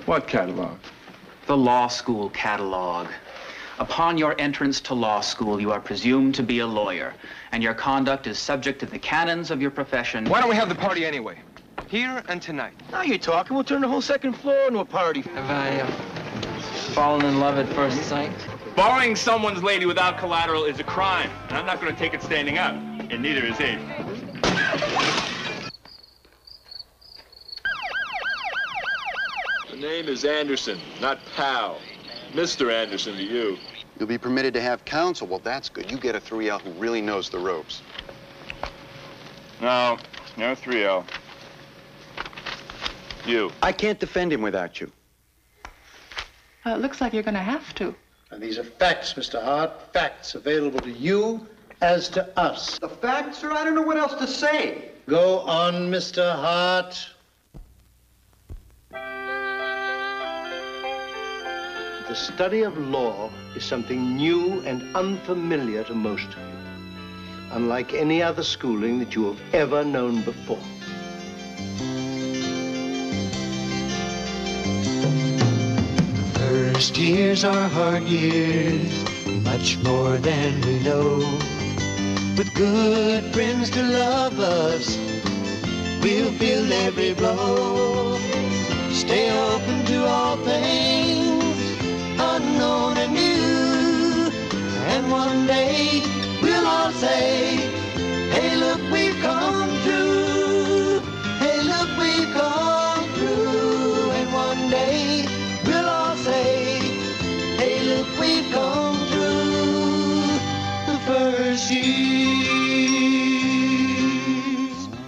What catalog? The law school catalog. Upon your entrance to law school, you are presumed to be a lawyer, and your conduct is subject to the canons of your profession. Why don't we have the party anyway? Here and tonight. Now you're talking. We'll turn the whole second floor into a party. Have I fallen in love at first sight? Borrowing someone's lady without collateral is a crime, and I'm not going to take it standing up, and neither is he. The name is Anderson, not Powell. Mr. Anderson to you. You'll be permitted to have counsel. Well, that's good. You get a 3L who really knows the ropes. No 3L. You. I can't defend him without you. It looks like you're going to have to. And these are facts, Mr. Hart. Facts available to you as to us. The facts, sir? I don't know what else to say. Go on, Mr. Hart. The study of law is something new and unfamiliar to most of you, unlike any other schooling that you have ever known before. First years are hard years, much more than we know. With good friends to love us, we'll feel every blow. Stay open to all things, unknown and new. And one day we'll all say, hey, look, we've come through. Hey, look, we've come through. And one day we'll all say, hey, look, we've come through the first years.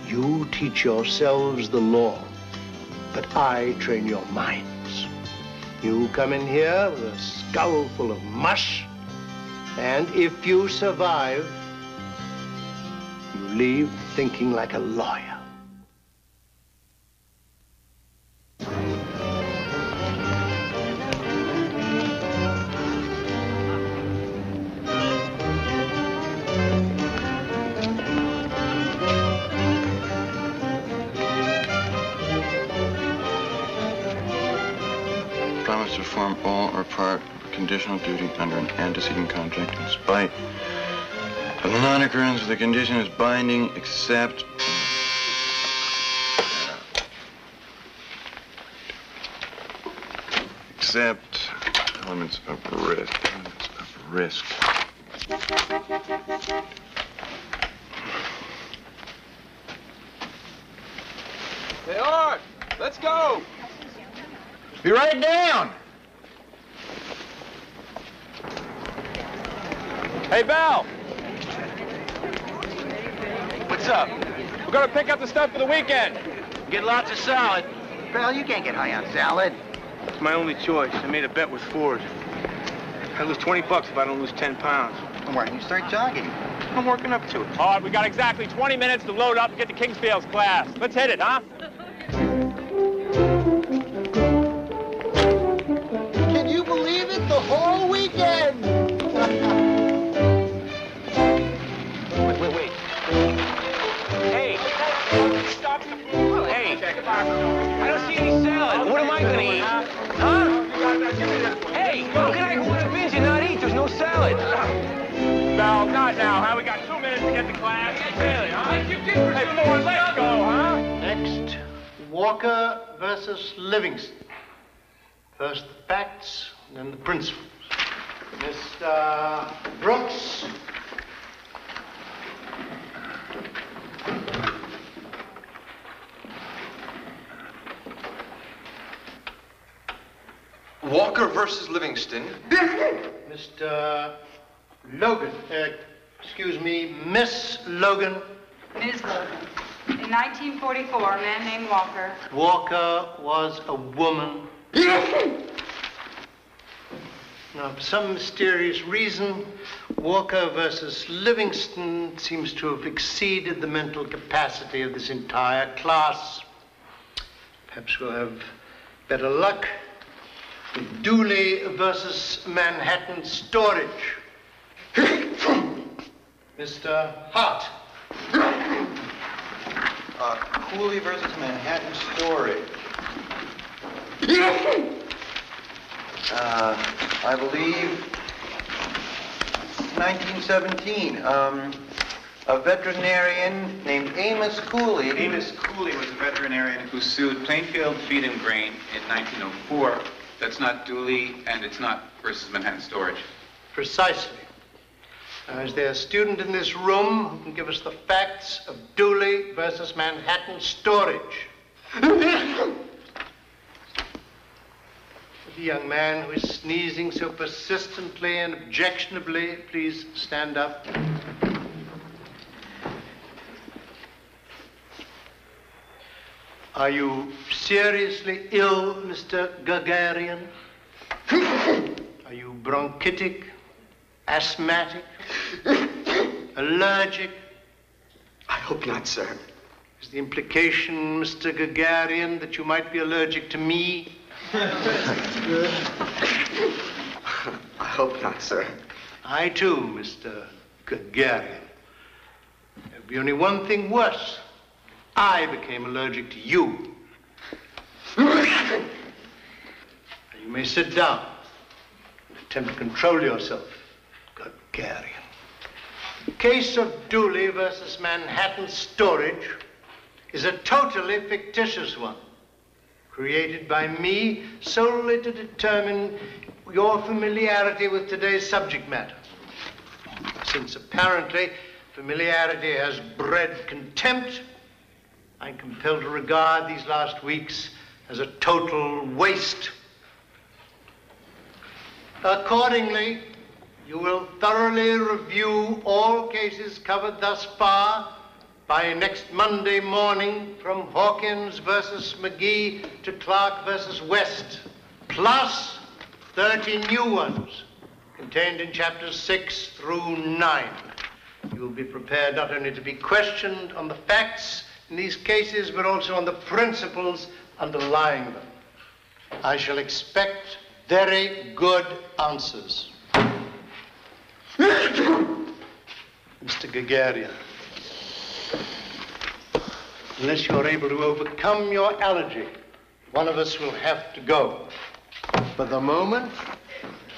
You teach yourselves the law, but I train your minds. You come in here with a skull full of mush, and if you survive, you leave thinking like a lawyer. Promise to perform all or part of conditional duty under an antecedent contract in spite of the non-occurrence of the condition is binding except elements of risk. Hey, Art, let's go. Be right down. Hey, Val! What's up? We're gonna pick up the stuff for the weekend. Get lots of salad. Well, you can't get high on salad. It's my only choice. I made a bet with Ford. I lose 20 bucks if I don't lose 10 pounds. And why don't you start jogging? I'm working up to it. All right, we got exactly 20 minutes to load up and get to Kingsfield's class. Let's hit it, huh? Can you believe it? The whole weekend! Wait. Hey! Stop the food. Hey! I don't see any salad. What am I gonna eat? Huh? Hey! How can I go on a binge and not eat? There's no salad. No, not now, huh? We got 2 minutes to get to class. Really, huh? Hey, Ford, let's go, huh? Next, Walker versus Livingston. First the facts, then the principles. Mr. Brooks. Walker versus Livingston. Mr. Logan. Excuse me, Miss Logan. Ms. Logan. In 1944, a man named Walker. Walker was a woman. Now, for some mysterious reason, Walker versus Livingston seems to have exceeded the mental capacity of this entire class. Perhaps we'll have better luck with Dooley versus Manhattan Storage. Mr. Hart. Cooley versus Manhattan Storage. I believe 1917. A veterinarian named Amos Cooley. Amos Cooley was a veterinarian who sued Plainfield Feed and Grain in 1904. That's not Dooley, and it's not versus Manhattan Storage. Precisely. Now, is there a student in this room who can give us the facts of Dooley versus Manhattan Storage? The young man who is sneezing so persistently and objectionably, please stand up. Are you seriously ill, Mr. Gagarian? Are you bronchitic, asthmatic, allergic? I hope not, sir. Is the implication, Mr. Gagarian, that you might be allergic to me? I hope not, sir. I too, Mr. Gagarian. There'd be only one thing worse. I became allergic to you. You may sit down and attempt to control yourself, Gagarian. The case of Dooley versus Manhattan Storage is a totally fictitious one, created by me solely to determine your familiarity with today's subject matter. Since apparently familiarity has bred contempt, I'm compelled to regard these last weeks as a total waste. Accordingly, you will thoroughly review all cases covered thus far by next Monday morning, from Hawkins versus McGee to Clark versus West, plus 30 new ones contained in chapters 6 through 9. You will be prepared not only to be questioned on the facts in these cases, but also on the principles underlying them. I shall expect very good answers. Mr. Gagarian, unless you're able to overcome your allergy, one of us will have to go. For the moment,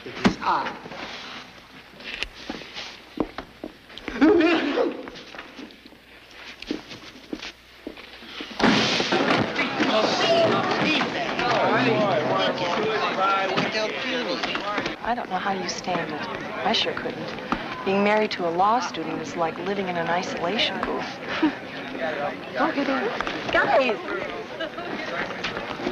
it is I. I don't know how you stand it. I sure couldn't. Being married to a law student is like living in an isolation booth. Don't get in. Guys!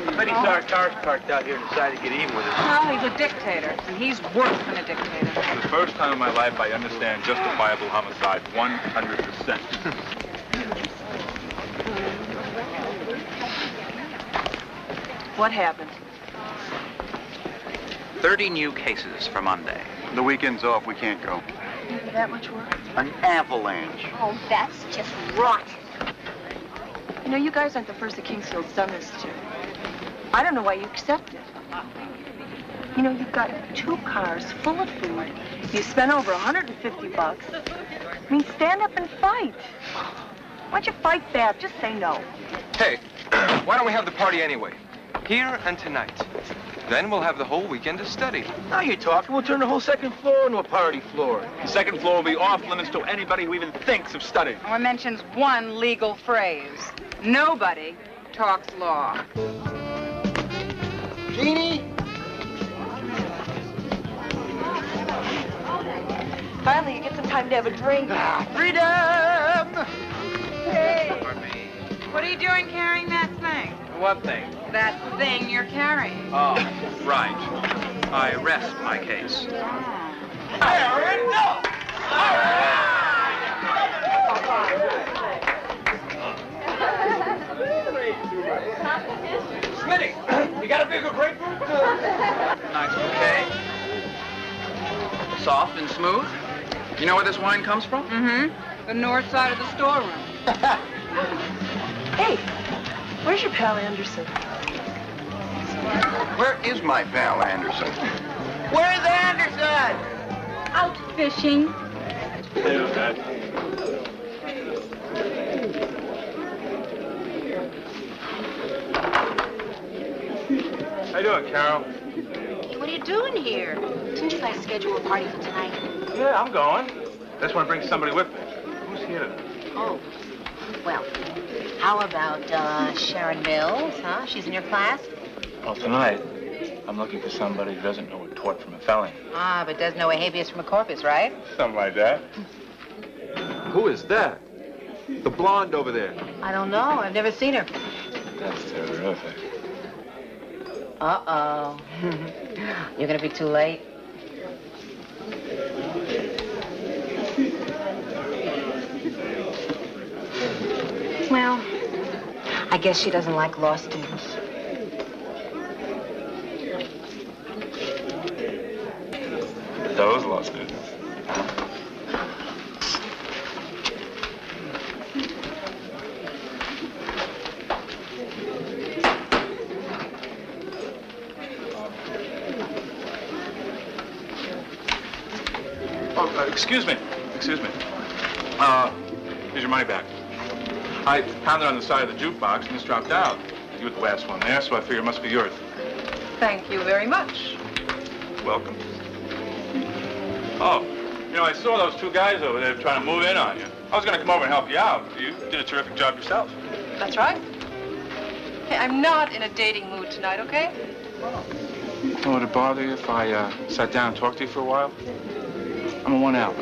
Somebody saw our cars parked out here and decided to get even with us. Oh, he's a dictator, and he's worse than a dictator. For the first time in my life, I understand justifiable homicide 100%. What happened? 30 new cases for Monday. The weekend's off, we can't go. That much work? An avalanche. Oh, that's just rot. You know, you guys aren't the first that Kingsfield's done this to. I don't know why you accept it. You know, you've got 2 cars full of food. You spent over $150. I mean, stand up and fight. Why don't you fight back? Just say no. Hey, why don't we have the party anyway? Here and tonight. Then we'll have the whole weekend to study. Now you're talking. We'll turn the whole second floor into a party floor. The second floor will be off limits to anybody who even thinks of studying. Or mentions one legal phrase. Nobody talks law. Jeannie? Finally, you get some time to have a drink. Freedom! Hey, what are you doing carrying that thing? What thing? That thing you're carrying. Oh, right. I rest my case. I already know! Smitty, you got a bigger grapefruit? Nice bouquet. Soft and smooth. You know where this wine comes from? Mm-hmm. The north side of the storeroom. Hey, where's your pal Anderson? Where is my pal Anderson? Where's Anderson? Out fishing. How you doing, Carol? What are you doing here? Didn't you guys schedule a party for tonight? Yeah, I'm going. I just want to bring somebody with me. Who's here? Oh, well, how about Sharon Mills, huh? She's in your class? Well, tonight, I'm looking for somebody who doesn't know a tort from a felony. Ah, but does know a habeas from a corpus, right? Something like that. Who is that? The blonde over there. I don't know. I've never seen her. That's terrific. Uh-oh. You're gonna be too late. Well, I guess she doesn't like law students. Those law students. Excuse me. Excuse me. Here's your money back. I pounded on the side of the jukebox and this dropped out. You were the last one there, so I figure it must be yours. Thank you very much. Welcome. Oh, you know, I saw those two guys over there trying to move in on you. I was going to come over and help you out. You did a terrific job yourself. That's right. Hey, I'm not in a dating mood tonight, okay? Oh, would it bother you if I sat down and talked to you for a while? I'm a 1L.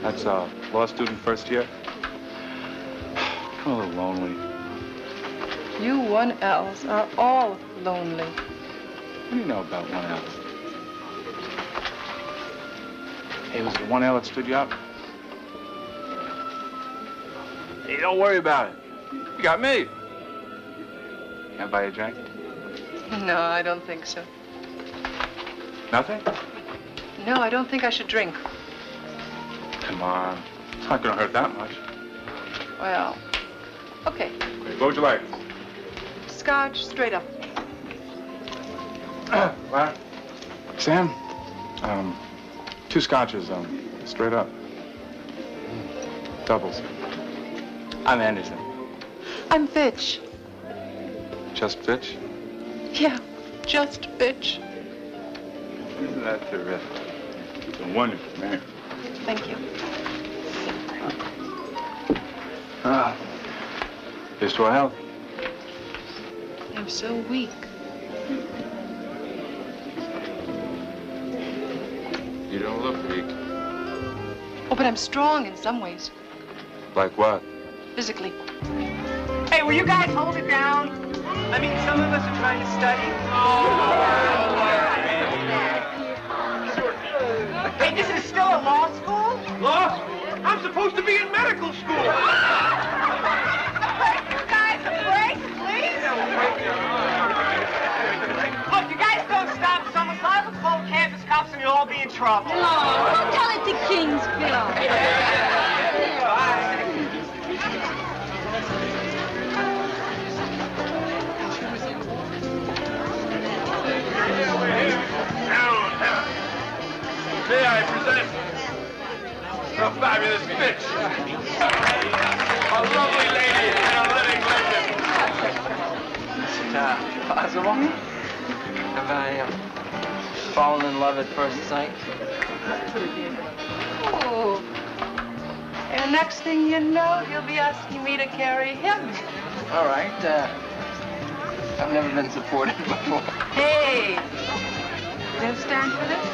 That's a law student first year. I'm a little lonely. You 1Ls are all lonely. What do you know about 1Ls? Hey, was it 1L that stood you up? Hey, don't worry about it. You got me. Can I buy you a drink? No, I don't think so. Nothing? No, I don't think I should drink. Come on. It's not going to hurt that much. Well, okay. What would you like? Scotch, straight up. What? Sam? 2 scotches, straight up. Doubles. I'm Anderson. I'm Fitch. Just Fitch? Yeah, just Fitch. Isn't that terrific? It's a wonderful name. Thank you. Here's to our health. I'm so weak. You don't look weak. Oh, but I'm strong in some ways. Like what? Physically. Hey, will you guys hold it down? I mean, some of us are trying to study. Hey, this is still a law school? Law school? I'm supposed to be in medical school. You guys a break, please? Look, you guys don't stop. Someone's liable to call campus cops and you'll all be in trouble. No, don't tell it to Kingsville. May I present the fabulous Fitch, a lovely lady and a living legend. Is it possible? Have I fallen in love at first sight? Oh. And next thing you know, you'll be asking me to carry him. All right. I've never been supported before. Hey, you don't stand for this?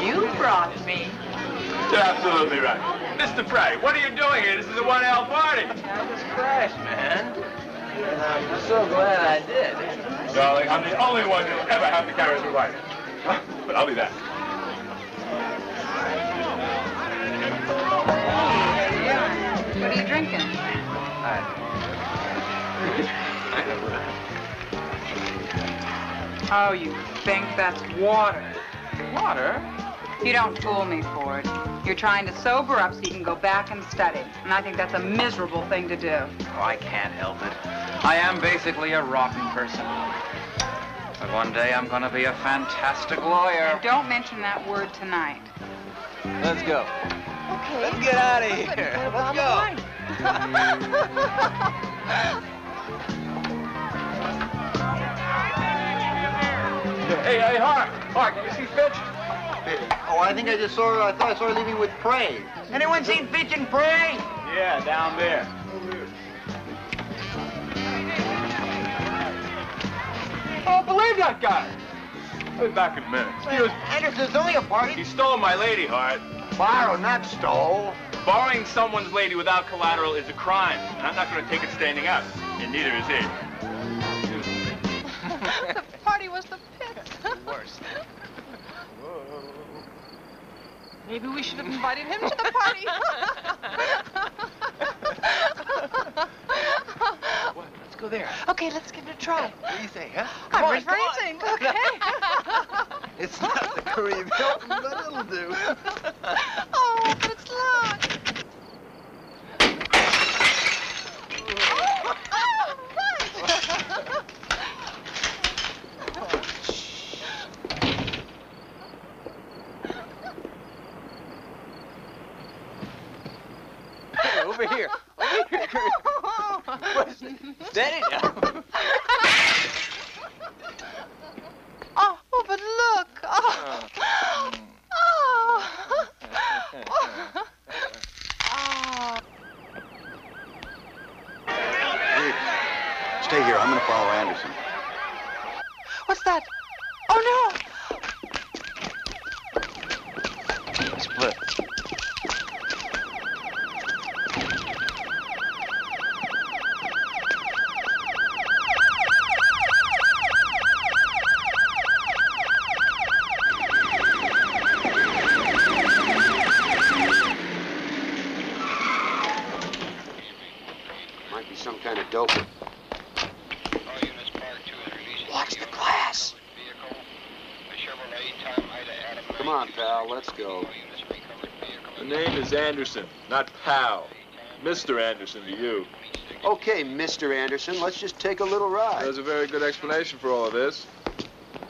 You brought me. You're absolutely right. Mr. Frey, what are you doing here? This is a 1L party. I just crashed, man. And I'm so glad I did. Darling, I'm the only one you'll ever have to carry through life. But I'll be back. What are you drinking? Oh, you think that's water. Water? You don't fool me, Ford. You're trying to sober up so you can go back and study. And I think that's a miserable thing to do. Oh, I can't help it. I am basically a rotten person. But one day I'm going to be a fantastic lawyer. And don't mention that word tonight. Let's go. Okay. Let's get out of here. Let's go. Hey, Hart. Hart, can you see Fitch? Oh, I think I thought I saw her leaving with Prey. Anyone seen Fitch and Prey? Yeah, down there. Oh, believe that guy. I'll be back in a minute. Excuse me. Anderson's only a party. He stole my lady, Hart. Borrow, not stole. Borrowing someone's lady without collateral is a crime, and I'm not going to take it standing up, and neither is he. The party was the pits. Worse. Maybe we should have invited him to the party. What? Let's go there. Okay, let's give it a try. What do you think, huh? I'm refraining. Okay. It's not the Kareem Hilton, but it'll do. Oh, but it's locked. Hey, over here. Over here, Kareem. Steady now. Oh, but look. Oh. Oh. Hey, stay here. I'm going to follow Anderson. What's that? Oh, no. Split. Might be some kind of dope. Watch the glass. Come on, pal, let's go. The name is Anderson, not Powell. Mr. Anderson to you. Okay, Mr. Anderson, let's just take a little ride. There's a very good explanation for all of this.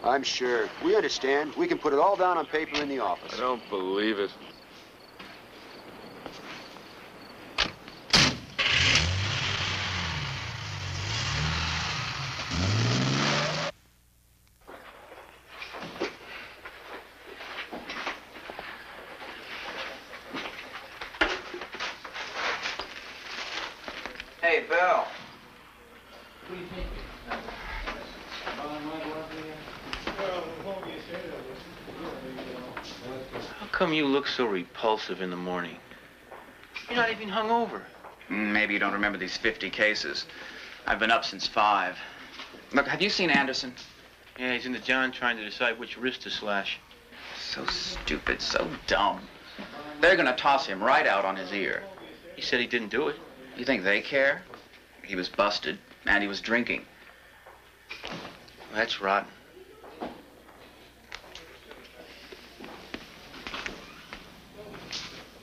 I'm sure. We understand. We can put it all down on paper in the office. I don't believe it. Hey, Bill. How come you look so repulsive in the morning? You're not even hungover. Maybe you don't remember these 50 cases. I've been up since 5. Look, have you seen Anderson? Yeah, he's in the John trying to decide which wrist to slash. So stupid, so dumb. They're gonna toss him right out on his ear. He said he didn't do it. You think they care? He was busted, and he was drinking. Well, that's rotten.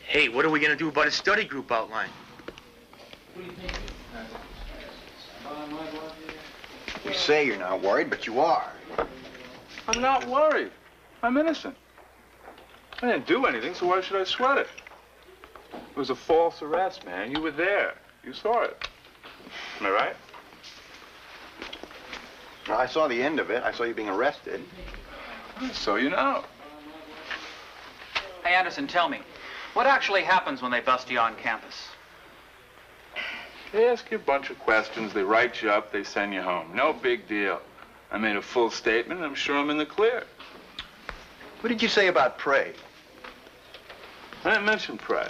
Hey, what are we gonna do about his study group outline? You say you're not worried, but you are. I'm not worried. I'm innocent. I didn't do anything, so why should I sweat it? It was a false arrest, man. You were there. You saw it. Am I right? Well, I saw the end of it. I saw you being arrested. So you know. Hey, Anderson, tell me, what actually happens when they bust you on campus? They ask you a bunch of questions, they write you up, they send you home. No big deal. I made a full statement, and I'm sure I'm in the clear. What did you say about Prey? I didn't mention Prey.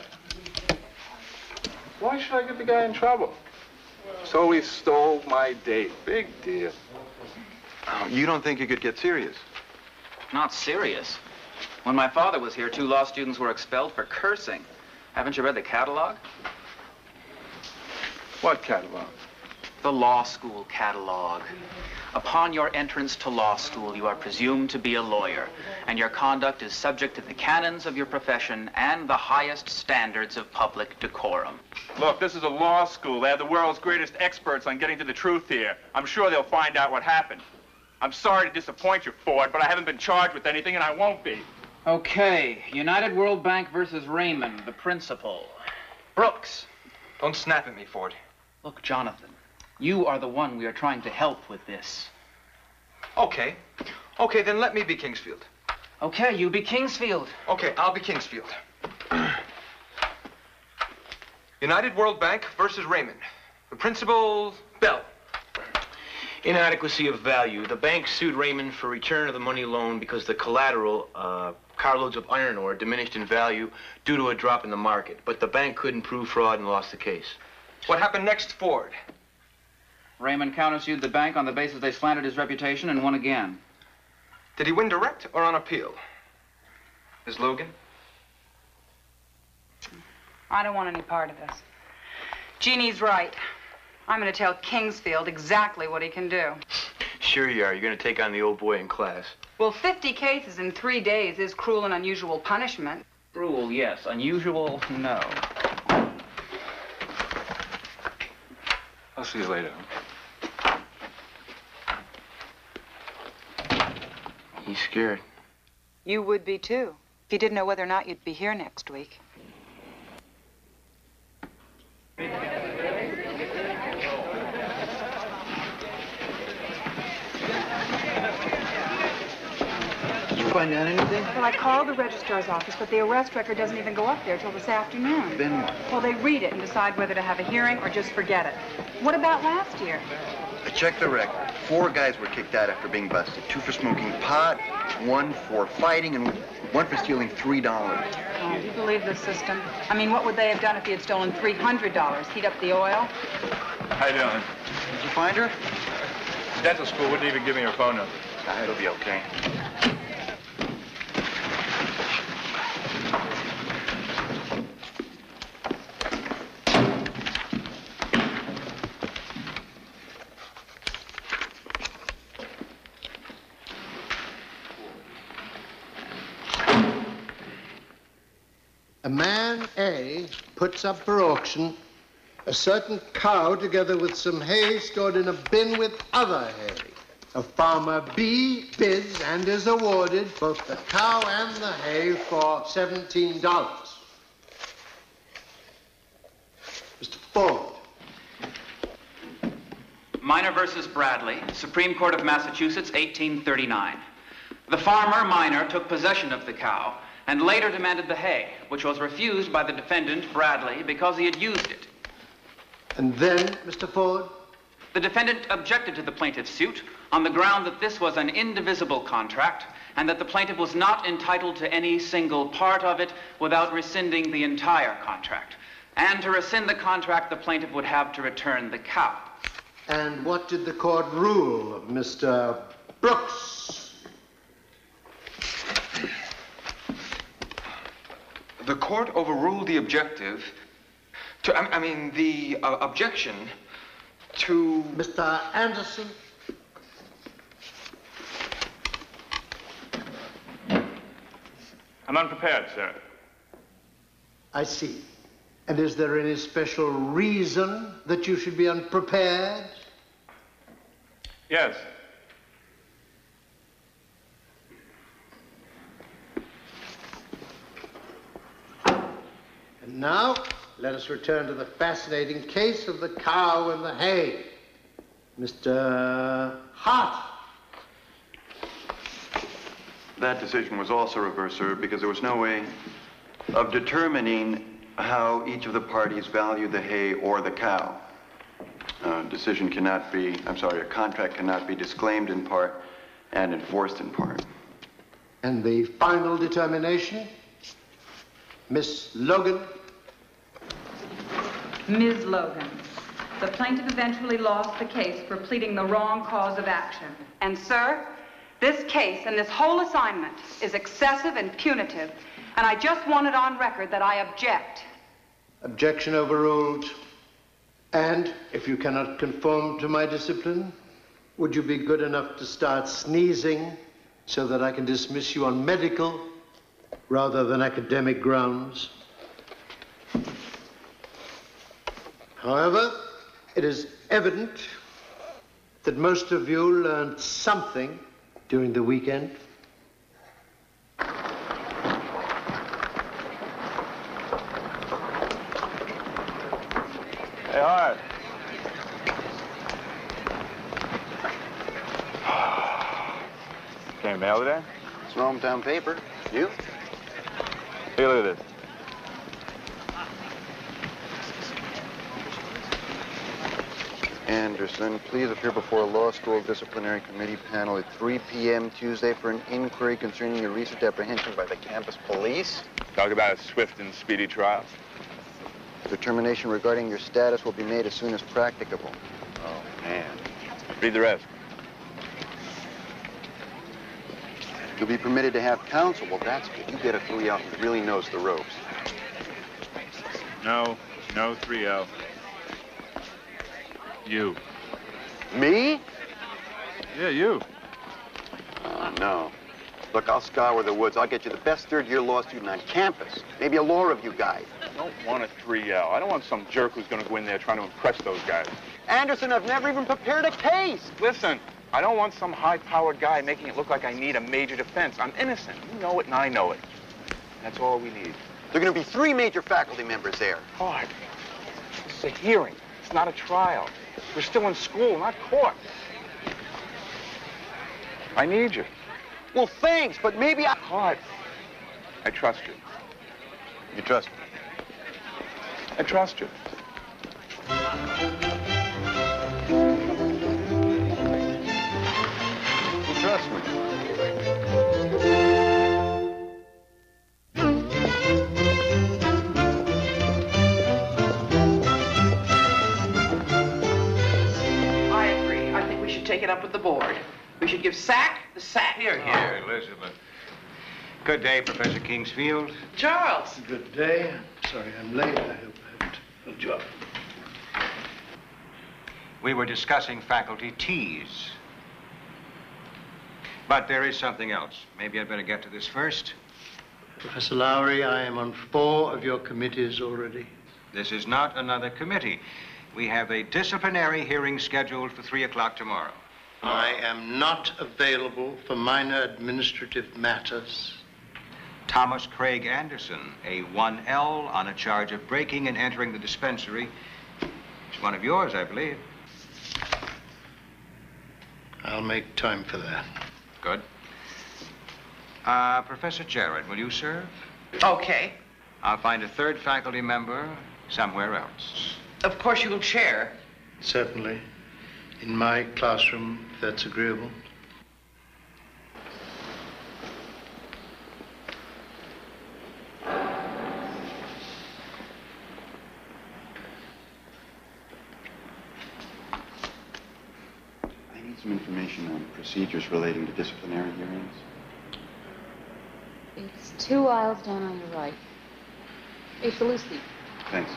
Why should I get the guy in trouble? So he stole my date. Big deal. Oh, you don't think it could get serious? Not serious. When my father was here, 2 law students were expelled for cursing. Haven't you read the catalog? What catalog? The law school catalog. Upon your entrance to law school, you are presumed to be a lawyer, and your conduct is subject to the canons of your profession and the highest standards of public decorum. Look, this is a law school. They have the world's greatest experts on getting to the truth here. I'm sure they'll find out what happened. I'm sorry to disappoint you, Ford, but I haven't been charged with anything, and I won't be. Okay, United World Bank versus Raymond, the principal. Brooks. Don't snap at me, Ford. Look, Jonathan, you are the one we are trying to help with this. Okay. Okay, then let me be Kingsfield. Okay, you be Kingsfield. Okay, I'll be Kingsfield. United World Bank versus Raymond. The principal, Bell. Inadequacy of value. The bank sued Raymond for return of the money loan because the collateral, carloads of iron ore, diminished in value due to a drop in the market. But the bank couldn't prove fraud and lost the case. What happened next, Ford? Raymond countersued the bank on the basis they slandered his reputation and won again. Did he win direct or on appeal? Ms. Logan? I don't want any part of this. Jeannie's right. I'm going to tell Kingsfield exactly what he can do. Sure you are. You're going to take on the old boy in class. Well, 50 cases in 3 days is cruel and unusual punishment. Cruel, yes. Unusual, no. I'll see you later. He's scared. You would be, too, if you didn't know whether or not you'd be here next week. Find out anything? Well, I called the registrar's office, but the arrest record doesn't even go up there till this afternoon. Then what? Well, they read it and decide whether to have a hearing or just forget it. What about last year? I checked the record. 4 guys were kicked out after being busted. 2 for smoking pot, 1 for fighting, and 1 for stealing $3. Oh, do you believe this system? I mean, what would they have done if he had stolen $300? Heat up the oil? How you doing? Did you find her? Dental school wouldn't even give me her phone number. It'll be okay. A man, A, puts up for auction a certain cow together with some hay stored in a bin with other hay. A farmer, B, bids and is awarded both the cow and the hay for $17. Mr. Ford. Minor versus Bradley, Supreme Court of Massachusetts, 1839. The farmer, Minor, took possession of the cow and later demanded the hay, which was refused by the defendant, Bradley, because he had used it. And then, Mr. Ford? The defendant objected to the plaintiff's suit on the ground that this was an indivisible contract and that the plaintiff was not entitled to any single part of it without rescinding the entire contract. And to rescind the contract, the plaintiff would have to return the cow. And what did the court rule, Mr. Brooks? The court overruled the objection to... Mr. Anderson? I'm unprepared, sir. I see. And is there any special reason that you should be unprepared? Yes. And now, let us return to the fascinating case of the cow and the hay. Mr. Hart. That decision was also reversed, sir, because there was no way of determining how each of the parties valued the hay or the cow. A contract cannot be disclaimed in part and enforced in part. And the final determination? Miss Logan. Ms. Logan, the plaintiff eventually lost the case for pleading the wrong cause of action. And, sir, this case and this whole assignment is excessive and punitive, and I just want it on record that I object. Objection overruled. And if you cannot conform to my discipline, would you be good enough to start sneezing so that I can dismiss you on medical rather than academic grounds? However, it is evident that most of you learned something during the weekend. Hey, Hart. Came mail today? It's an hometown paper. You? Hey, look at this. Anderson, please appear before a law school disciplinary committee panel at 3 p.m. Tuesday for an inquiry concerning your recent apprehension by the campus police. Talk about a swift and speedy trial. Determination regarding your status will be made as soon as practicable. Oh, man. Read the rest. You'll be permitted to have counsel. Well, that's good. You get a 3L who really knows the ropes. No 3L. You. Me? Yeah, you. Oh, no. Look, I'll scour the woods. I'll get you the best third-year law student on campus. Maybe a law review guy. I don't want a 3L. I don't want some jerk who's going to go in there trying to impress those guys. Anderson, I've never even prepared a case. Listen, I don't want some high-powered guy making it look like I need a major defense. I'm innocent. You know it, and I know it. That's all we need. There are going to be 3 major faculty members there. Hard. This is a hearing. It's not a trial. We're still in school, not court. I need you. Well, thanks, but maybe I... Hard. I trust you. You trust me? I trust you. You trust me? I agree. I think we should take it up with the board. We should give Sack the sack. Here, here, Elizabeth. Good day, Professor Kingsfield. Charles. Good day. Sorry I'm late. I hope I haven't held you up. We were discussing faculty teas. But there is something else. Maybe I'd better get to this first. Professor Lowry, I am on 4 of your committees already. This is not another committee. We have a disciplinary hearing scheduled for 3 o'clock tomorrow. I am not available for minor administrative matters. Thomas Craig Anderson, a 1L on a charge of breaking and entering the dispensary. It's one of yours, I believe. I'll make time for that. Good. Professor Jarrett, will you serve? Okay. I'll find a 3rd faculty member somewhere else. Of course you'll chair. Certainly. In my classroom, if that's agreeable. I need some information on procedures relating to disciplinary hearings. It's 2 aisles down on your right. It's a loose seat. Thanks.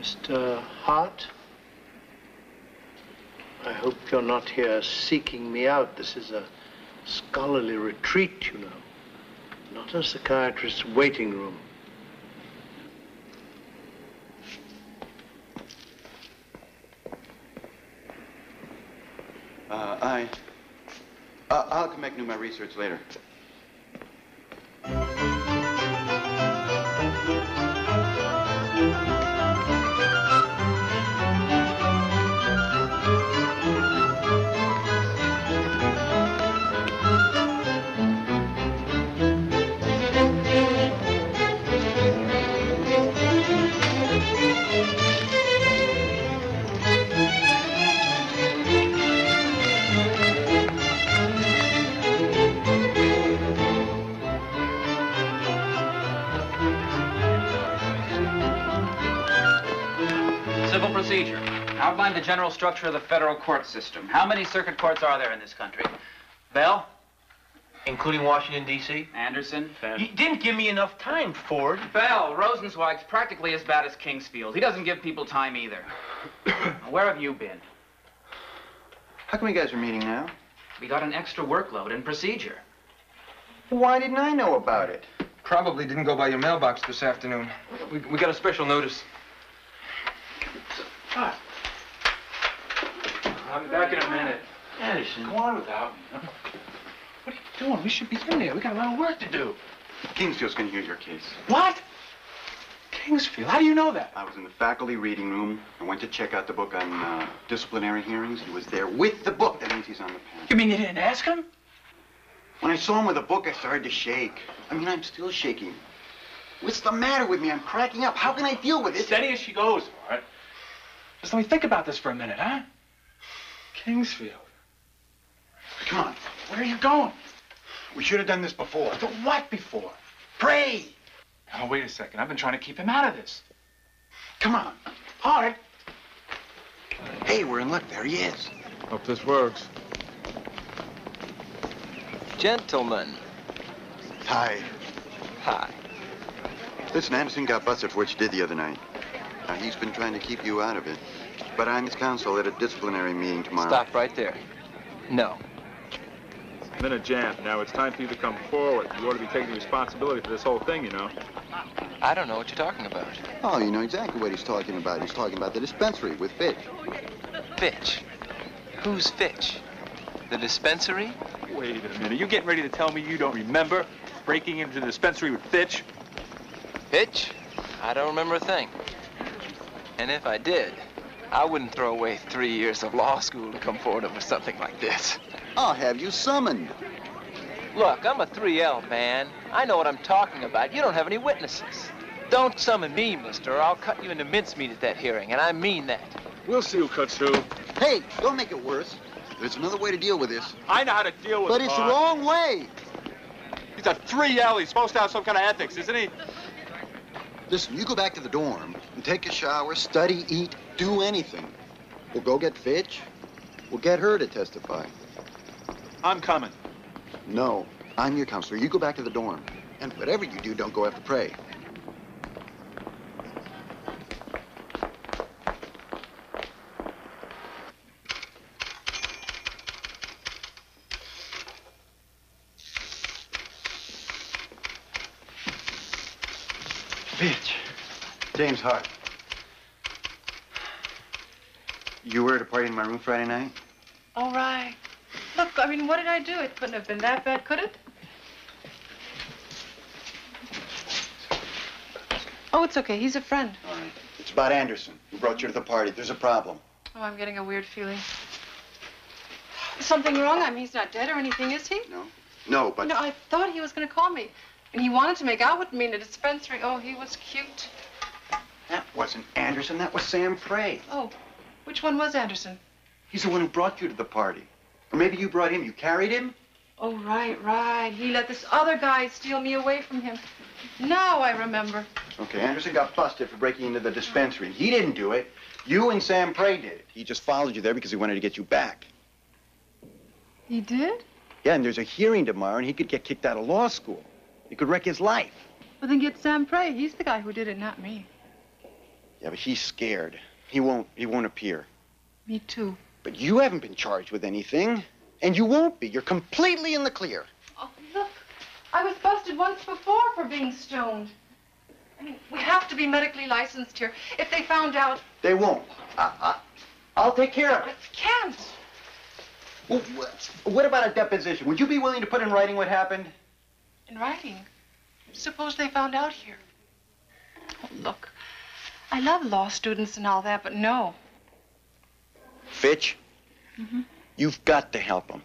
Mr. Hart, I hope you're not here seeking me out. This is a scholarly retreat, you know, not a psychiatrist's waiting room. I'll come back and do my research later. Civil procedure. Outline the general structure of the federal court system. How many circuit courts are there in this country? Bell? Including Washington, D.C.? Anderson? You didn't give me enough time, Ford. Bell, Rosenzweig's practically as bad as Kingsfield. He doesn't give people time either. Where have you been? How come you guys are meeting now? We got an extra workload in procedure. Why didn't I know about it? Probably didn't go by your mailbox this afternoon. We got a special notice. What? I'll be back in a minute. Anderson. Go on without me. Huh? What are you doing? We should be in there. We got a lot of work to do. Kingsfield's gonna hear your case. What? Kingsfield? How do you know that? I was in the faculty reading room. I went to check out the book on disciplinary hearings. He was there with the book. That means he's on the pen. You mean you didn't ask him? When I saw him with the book, I started to shake. I mean, I'm still shaking. What's the matter with me? I'm cracking up. How can I deal with it? Steady as she goes, all right? Just let me think about this for a minute, huh? Kingsfield. Come on. Where are you going? We should have done this before. But what before? Pray! Oh, wait a second. I've been trying to keep him out of this. Come on. All right. Hey, we're in luck. There he is. Hope this works. Gentlemen. Hi. Hi. Listen, Anderson got busted for what you did the other night. He's been trying to keep you out of it. But I'm his counsel at a disciplinary meeting tomorrow. Stop right there. No. I'm in a jam. Now it's time for you to come forward. You ought to be taking responsibility for this whole thing, you know. I don't know what you're talking about. Oh, you know exactly what he's talking about. He's talking about the dispensary with Fitch. Fitch? Who's Fitch? The dispensary? Wait a minute. You getting ready to tell me you don't remember breaking into the dispensary with Fitch? Fitch? I don't remember a thing. And if I did, I wouldn't throw away 3 years of law school to come forward over something like this. I'll have you summoned. Look, I'm a 3L man. I know what I'm talking about. You don't have any witnesses. Don't summon me, mister, or I'll cut you into mincemeat at that hearing, and I mean that. We'll see who cuts who. Hey, don't make it worse. There's another way to deal with this. I know how to deal with it. But it's the wrong way. He's a 3L. He's supposed to have some kind of ethics, isn't he? Listen, you go back to the dorm and take a shower, study, eat, do anything. We'll go get Fitch. We'll get her to testify. I'm coming. No, I'm your counselor. You go back to the dorm. And whatever you do, don't go after prey. Fitch. James Hart. You were at a party in my room Friday night? All right. Look, I mean, what did I do? It couldn't have been that bad, could it? Oh, it's okay. He's a friend. All right. It's about Anderson, who brought you to the party. There's a problem. Oh, I'm getting a weird feeling. Something wrong? I mean, he's not dead or anything, is he? No. No, but... No, I thought he was going to call me. And he wanted to make out with me in a dispensary. Oh, he was cute. That wasn't Anderson. That was Sam Prey. Oh, which one was Anderson? He's the one who brought you to the party. Or maybe you brought him. You carried him? Oh, right. He let this other guy steal me away from him. Now I remember. Okay, Anderson got busted for breaking into the dispensary. He didn't do it. You and Sam Prey did it. He just followed you there because he wanted to get you back. He did? Yeah, and there's a hearing tomorrow, and he could get kicked out of law school. It could wreck his life. Well, then get Sam Prey. He's the guy who did it, not me. Yeah, but he's scared. He won't appear. Me too. But you haven't been charged with anything, and you won't be. You're completely in the clear. Oh, look. I was busted once before for being stoned. I mean, we have to be medically licensed here. If they found out... They won't. I'll take care of it. I can't. Well, what about a deposition? Would you be willing to put in writing what happened? In writing? Suppose they found out here. Oh, look. I love law students and all that, but no. Fitch, you've got to help him.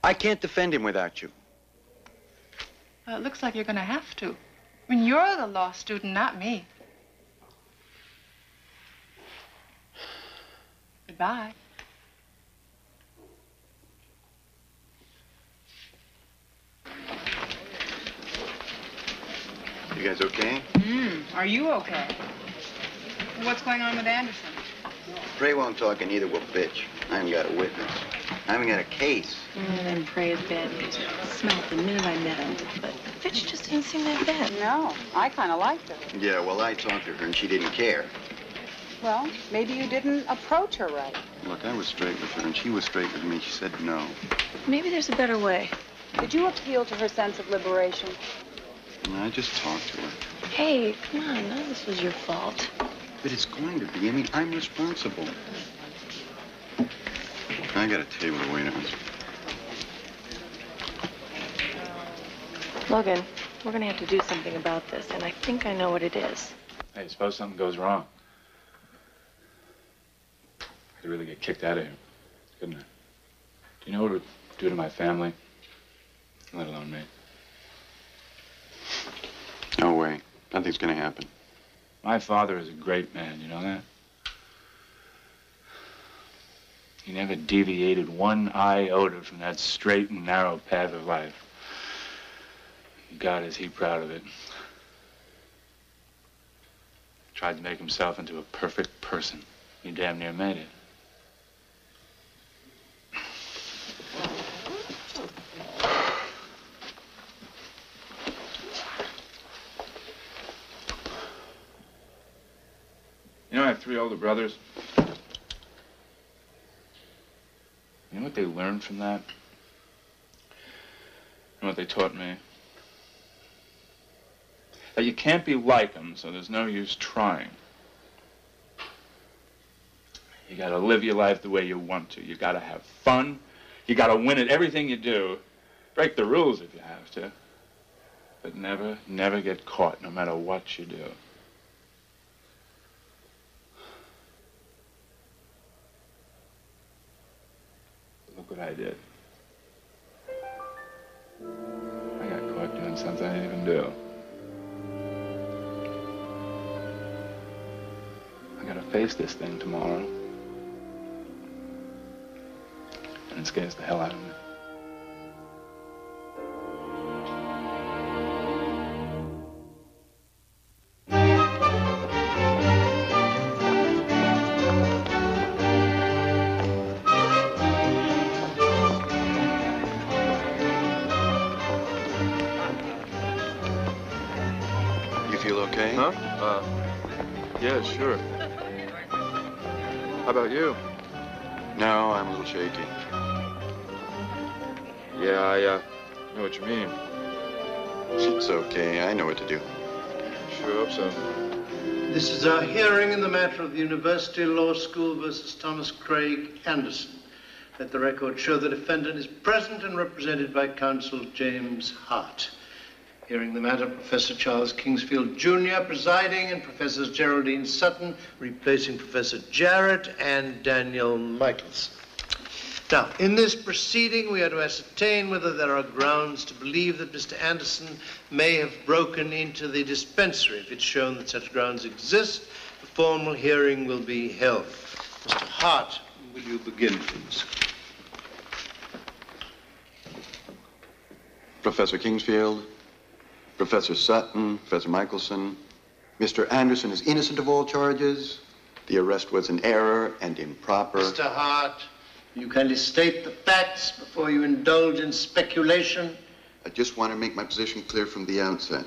I can't defend him without you. Well, it looks like you're going to have to. I mean, you're the law student, not me. Goodbye. You guys okay? Are you okay? What's going on with Anderson? Prey won't talk, and neither will Fitch. I haven't got a witness. I haven't got a case. Then Prey's bad news. Smelled the minute I met him. But Fitch just didn't seem that bad. No, I kind of liked her. Yeah, well, I talked to her, and she didn't care. Well, maybe you didn't approach her right. Look, I was straight with her, and she was straight with me. She said no. Maybe there's a better way. Did you appeal to her sense of liberation? I just talked to her. Hey, come on, none of this was your fault. But it's going to be. I mean, I'm responsible. I gotta table the wait on. Logan, we're gonna have to do something about this, and I think I know what it is. Hey, suppose something goes wrong. I could really get kicked out of here, couldn't I? Do you know what it would do to my family? Let alone me. No way. Nothing's gonna happen. My father is a great man, you know that? He never deviated one iota from that straight and narrow path of life. God, is he proud of it. Tried to make himself into a perfect person. He damn near made it. You know, I have 3 older brothers. You know what they learned from that? And what they taught me? That you can't be like them, so there's no use trying. You gotta live your life the way you want to. You gotta have fun. You gotta win at everything you do. Break the rules if you have to. But never, never get caught, no matter what you do. Look what I did. I got caught doing something I didn't even do. I gotta face this thing tomorrow. And it scares the hell out of me. Okay? Huh? Yeah, sure. How about you? No, I'm a little shaky. Yeah, I know what you mean. It's okay. I know what to do. Sure hope so. This is our hearing in the matter of the University Law School versus Thomas Craig Anderson. Let the record show the defendant is present and represented by counsel James Hart. Hearing the matter, Professor Charles Kingsfield, Jr. presiding, and Professors Geraldine Sutton replacing Professor Jarrett and Daniel Michaels. Now, in this proceeding, we are to ascertain whether there are grounds to believe that Mr. Anderson may have broken into the dispensary. If it's shown that such grounds exist, the formal hearing will be held. Mr. Hart, will you begin, please? Professor Kingsfield, Professor Sutton, Professor Michelson, Mr. Anderson is innocent of all charges. The arrest was an error and improper. Mr. Hart, you kindly state the facts before you indulge in speculation. I just want to make my position clear from the outset.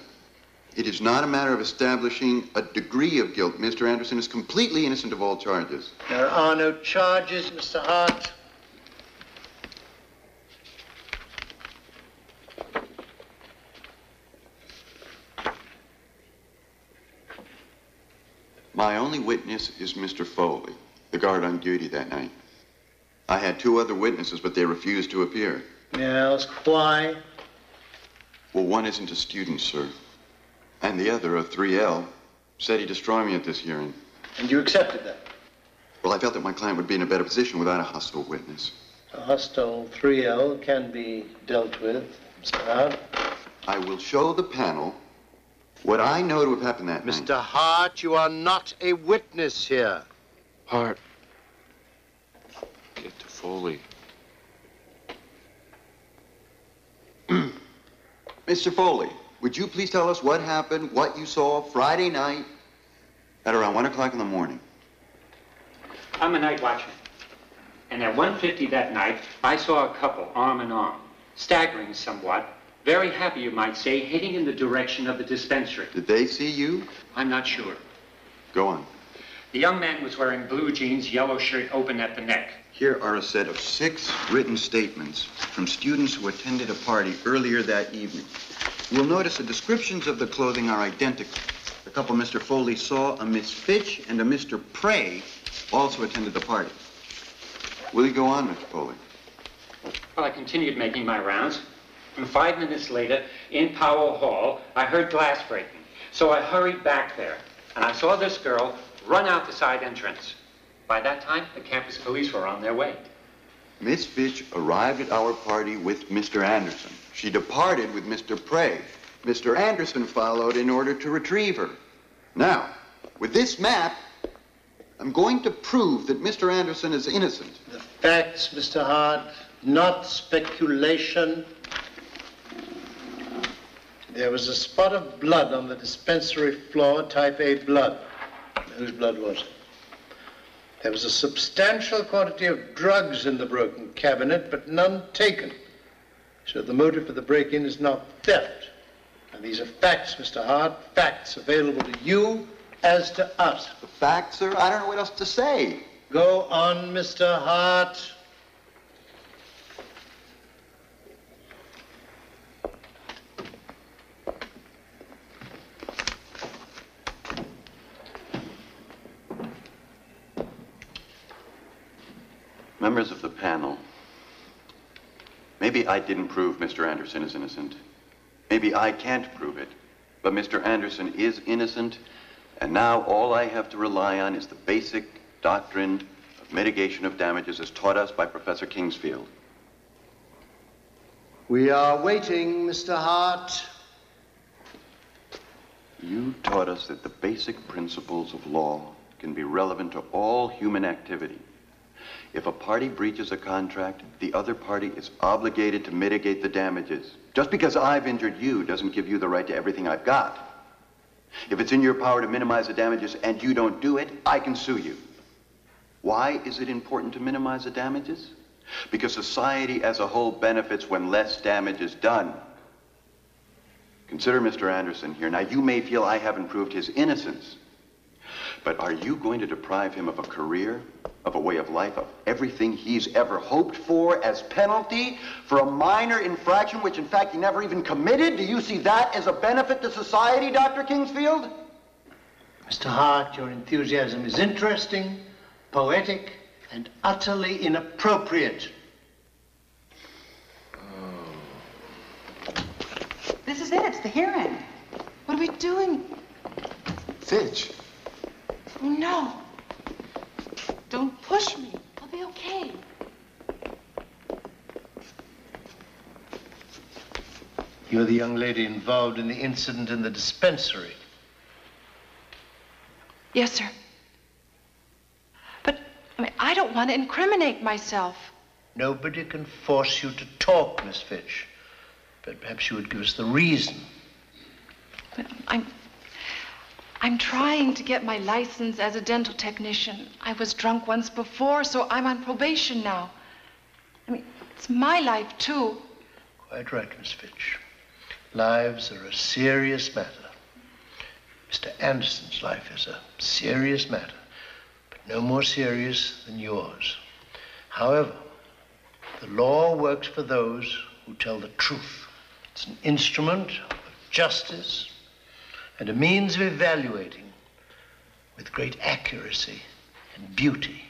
It is not a matter of establishing a degree of guilt. Mr. Anderson is completely innocent of all charges. There are no charges, Mr. Hart. My only witness is Mr. Foley, the guard on duty that night. I had 2 other witnesses, but they refused to appear. May I ask why? Well, one isn't a student, sir. And the other, a 3L, said he'd destroy me at this hearing. And you accepted that? Well, I felt that my client would be in a better position without a hostile witness. A hostile 3L can be dealt with, Mr. Hart. I will show the panel what I know to have happened that night. Mr. Hart, you are not a witness here. Hart. Get to Foley. Mr. Foley, would you please tell us what happened, what you saw Friday night at around 1 o'clock in the morning? I'm a night watchman. And at 1:50 that night, I saw a couple arm in arm, staggering somewhat, very happy, you might say, heading in the direction of the dispensary. Did they see you? I'm not sure. Go on. The young man was wearing blue jeans, yellow shirt open at the neck. Here are a set of 6 written statements from students who attended a party earlier that evening. You'll notice the descriptions of the clothing are identical. The couple Mr. Foley saw, a Miss Fitch and a Mr. Prey, also attended the party. Will you go on, Mr. Foley? Well, I continued making my rounds. And 5 minutes later, in Powell Hall, I heard glass breaking. So I hurried back there, and I saw this girl run out the side entrance. By that time, the campus police were on their way. Miss Fitch arrived at our party with Mr. Anderson. She departed with Mr. Prey. Mr. Anderson followed in order to retrieve her. Now, with this map, I'm going to prove that Mr. Anderson is innocent. The facts, Mr. Hart, not speculation. There was a spot of blood on the dispensary floor, type A blood. Whose blood was it? There was a substantial quantity of drugs in the broken cabinet, but none taken. So the motive for the break-in is not theft. And these are facts, Mr. Hart, facts available to you as to us. The facts, sir? I don't know what else to say. Go on, Mr. Hart. Members of the panel, maybe I didn't prove Mr. Anderson is innocent. Maybe I can't prove it. But Mr. Anderson is innocent, and now all I have to rely on is the basic doctrine of mitigation of damages as taught us by Professor Kingsfield. We are waiting, Mr. Hart. You taught us that the basic principles of law can be relevant to all human activity. If a party breaches a contract, the other party is obligated to mitigate the damages. Just because I've injured you doesn't give you the right to everything I've got. If it's in your power to minimize the damages and you don't do it, I can sue you. Why is it important to minimize the damages? Because society as a whole benefits when less damage is done. Consider Mr. Anderson here. Now, you may feel I haven't proved his innocence, but are you going to deprive him of a career, of a way of life, of everything he's ever hoped for as penalty for a minor infraction which in fact he never even committed? Do you see that as a benefit to society, Dr. Kingsfield? Mr. Hart, your enthusiasm is interesting, poetic, and utterly inappropriate. This is it. It's the hearing. What are we doing? Fitch. Oh, no. Don't push me. I'll be okay. You're the young lady involved in the incident in the dispensary. Yes, sir. But, I don't want to incriminate myself. Nobody can force you to talk, Miss Fitch. But perhaps you would give us the reason. But I'm trying to get my license as a dental technician. I was drunk once before, so I'm on probation now. It's my life, too. Quite right, Miss Fitch. Lives are a serious matter. Mr. Anderson's life is a serious matter, but no more serious than yours. However, the law works for those who tell the truth. It's an instrument of justice and a means of evaluating with great accuracy and beauty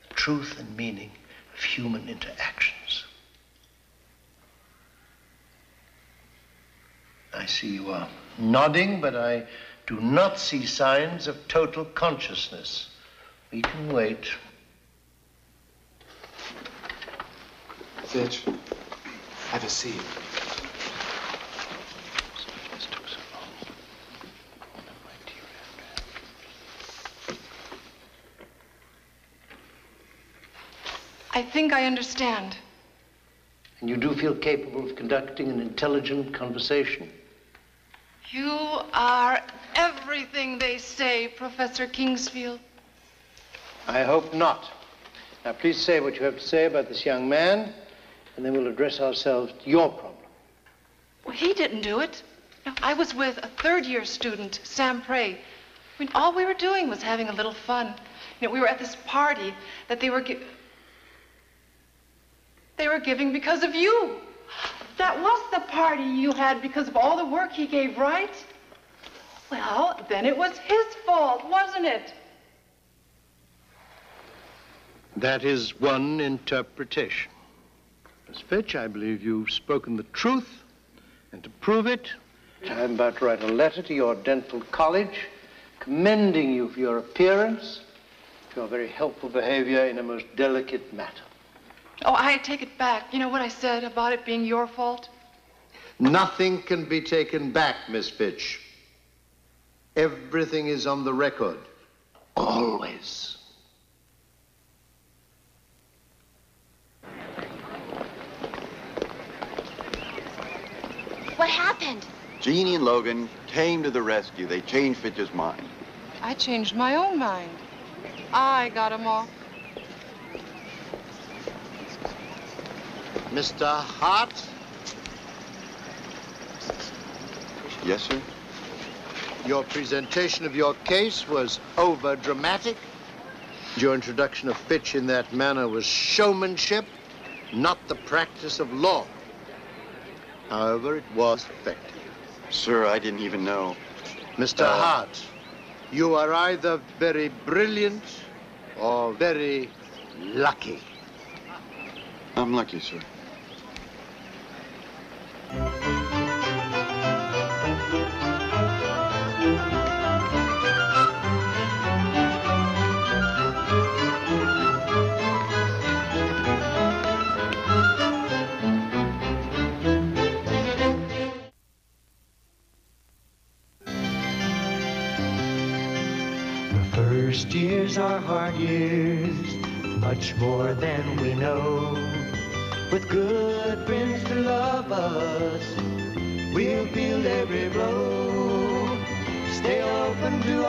the truth and meaning of human interactions. I see you are nodding, but I do not see signs of total consciousness. We can wait. Fitch, have a seat. I think I understand. And you do feel capable of conducting an intelligent conversation? You are everything they say, Professor Kingsfield. I hope not. Now, please say what you have to say about this young man, and then we'll address ourselves to your problem. Well, he didn't do it. No, I was with a third-year student, Sam Prey. I mean, all we were doing was having a little fun. You know, we were at this party that they were giving because of you. That was the party you had because of all the work he gave, right? Well, then it was his fault, wasn't it? That is one interpretation. Miss Fitch, I believe you've spoken the truth, and to prove it, I'm about to write a letter to your dental college commending you for your appearance, for your very helpful behavior in a most delicate matter. Oh, I take it back. You know what I said about it being your fault? Nothing can be taken back, Miss Fitch. Everything is on the record. Always. What happened? Jeannie and Logan came to the rescue. They changed Fitch's mind. I changed my own mind. I got him off. Mr. Hart? Yes, sir? Your presentation of your case was over-dramatic. Your introduction of Fitch in that manner was showmanship, not the practice of law. However, it was effective. Sir, I didn't even know. Mr. Hart, you are either very brilliant or very lucky. I'm lucky, sir. First years are hard years, much more than we know. With good friends to love us, we'll feel every blow. Stay open to